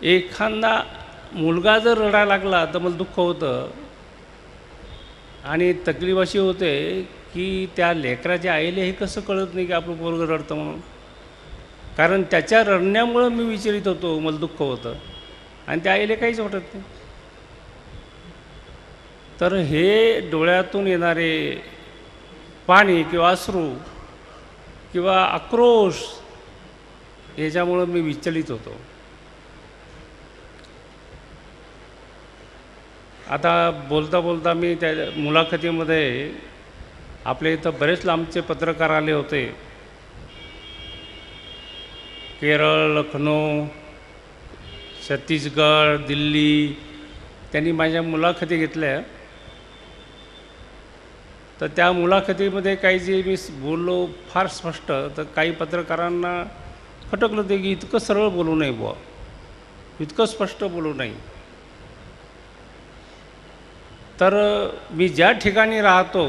एखादा मुलगा जर रडायला लागला तर मला दुःख होतं आणि तकलीफ अशी होते की त्या लेकराच्या आईला हे कसं कळत नाही की आपलं पोरगं रडतं म्हणून. कारण त्याच्या रडण्यामुळं मी विचलित होतो, मला दुःख होतं आणि त्या आईला काहीच वाटत नाही. तर हे डोळ्यातून येणारे पाणी किंवा अश्रू किंवा आक्रोश याच्यामुळं मी विचलित होतो. आता बोलता बोलता मी त्या मुलाखतीमध्ये आपल्या इथं बरेच लांबचे पत्रकार आले होते. केरळ, लखनौ, छत्तीसगड, दिल्ली, त्यांनी माझ्या मुलाखती घेतल्या. तर त्या मुलाखतीमध्ये काही जे मी बोललो फार स्पष्ट, तर काही पत्रकारांना खटकलं ते की इतकं सरळ बोलू नये बुवा, इतकं स्पष्ट बोलू नये. तर मी ज्या ठिकाणी राहतो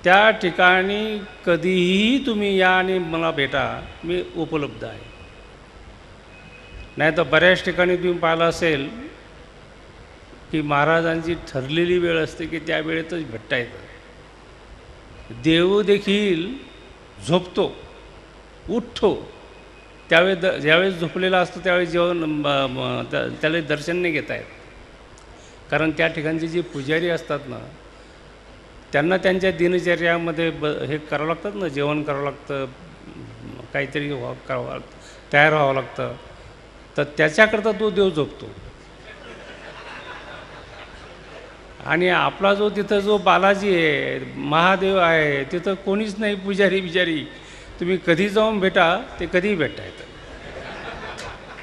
त्या ठिकाणी कधीही तुम्ही या आणि मला भेटा, मी उपलब्ध आहे. नाही तर बऱ्याच ठिकाणी तुम्ही पाहिलं असेल की महाराजांची ठरलेली वेळ असते की त्या वेळेतच भेटता येतं. देव देखील झोपतो, उठतो, ज्यावेळेस झोपलेला असतो त्यावेळेस त्याला दर्शन नाही घेता येत. कारण त्या ठिकाणचे जे पुजारी असतात ना, त्यांना त्यांच्या दिनचर्यामध्ये हे करावं लागतात ना, जेवण करावं लागतं, काहीतरी करावं लागतं, तयार व्हावं लागतं. तर त्याच्याकरता तो देव झोपतो. आणि आपला जो तिथं जो बालाजी आहे, महादेव आहे, तिथं कोणीच नाही पुजारी बिजारी. तुम्ही कधी जाऊन भेटा, ते कधीही भेटता येतं.